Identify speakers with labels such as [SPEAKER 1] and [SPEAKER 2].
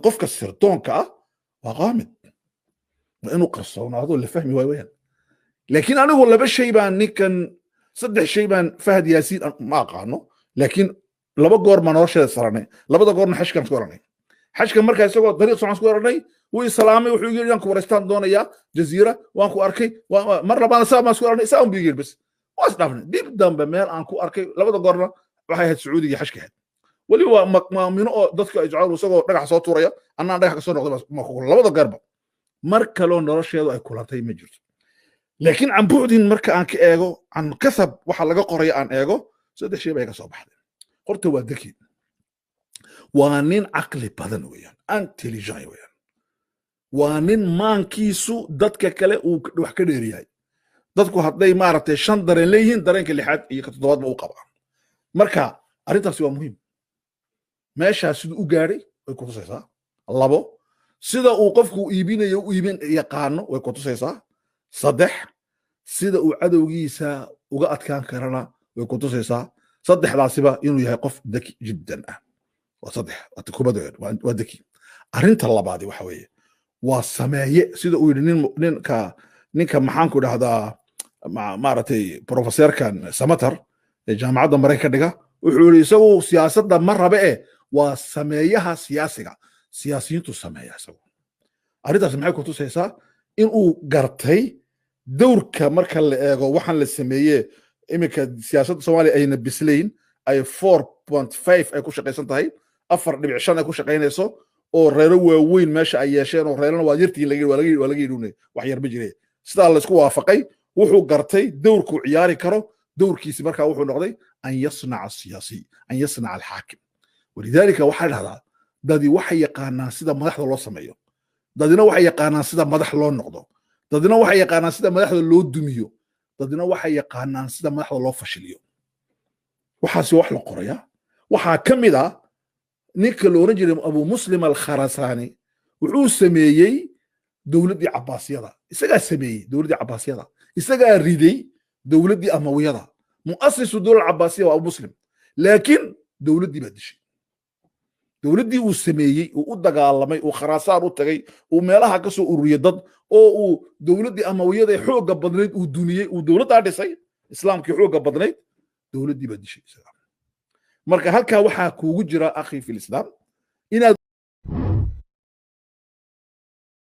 [SPEAKER 1] qofka sirdoonka ah waa qaamid waa inuu qarsoonaado la fahmi waayo weyaan laakiin anigu laba shay baan ninkan saddex shay baan Fahad Yaasiin ma aqaano laakiin laba goor ma nolosheeda saranay labada goorna xashkan ku oranay xashkan markaa isagoo dariiq socon ku oranay wuu salaamay wuxuu yiri aan ku wareystaan doonaya jaziira waan ku arkay mar labaad saama ku oranay saan biigir bas waas dhaafnay dib dambe meel aan ku arkay labada goorna waxay ahayd Sacuudiga xashka wali waa maamino oo dadka ay jecel isagoo dhagax soo tuuraya annaan dhagax ka soo noqday ma ku labada garba mar kale nolosheedu ay kulantay ma jirto laakiin aan buuxdin marka aan ka eego aan kasab waxa laga qoray aan eego saddex shay bay ka soo baxday horta waa daki waa nin aqli badan weeyaan intelligent weeyaan waa nin maankiisu dadka kale uu wax ka dheeriyay dadku hadday maaragtay shan dareen leeyihiin dareenka lixaad iyo ka toddobaad ma u qabaa marka arrintaasi waa muhiim meeshaas siduu u gaaray way ku tusaysaa labo sida uu qofku iibinayo u iibin yaqaano way ku tusaysaa saddex sida uu cadowgiisa uga adkaan karana way ku tusaysaa saddexdaasiba inuu yahay qof daki jiddan ah waa saddex waa daki arrinta labaadi waxa weeye waa sameeye sida uu yidhi ninka maxaan ku dhahdaa maaragtay professorkan Samatar ee jaamacadda Mareykanka dhiga wuxuu yidhi isagu siyaasadda ma rabe waa sameeyaha siyaasiga siyaasiyiintu sameeya isagu arrintaas maxay ku tusaysaa in uu gartay dowrka marka la eego waxaan la sameeyey iminka siyaasadda Soomaaliya ayna bislayn ay 4.5 ay ku shaqaysan tahay 4.5 ay ku shaqaynayso oo reero waaweyn meesha ay yeesheen oo reerana waa yartiin waa laga yidhuunay wax yar ma jireen sidaa la isku waafaqay wuxuu gartay dowrku ciyaari karo dowrkiisi markaa wuxuu noqday an yasnaca siyaasi an yasnaca alxaakim walidaalika waxaa dhahdaa dadii waxay yaqaanaan sida madaxda loo sameeyo dadina waxay yaqaanaan sida madax loo noqdo dadina waxay yaqaanaan sida madaxda loo dumiyo dadina waxay yaqaanaan sida madaxda loo fashiliyo waxaasi wax la qoraya waxaa ka mid ah ninka la oran jiray Abu Muslim al-Kharasaani wuxuu sameeyey dowladdii Cabbaasiyada isagaa sameeyey dowladdii Cabbaasiyada isagaa riday dowladdii Amawiyada mu'assisu dowladda Cabbaasiya waa Abu Muslim laakiin dowladdii baa dishay dowladdii uu sameeyey uu u dagaalamay uu Kharaasaan u tagay uu meelaha ka soo ururiyay dad oo uu dowladdii Amawiyada ee xoogga badnayd uu dumiyey uu dowladda dhisay islaamkii xoogga badnayd dowladdii baa dishay marka halkaa waxaa kuugu jira akhi fil islaam inaad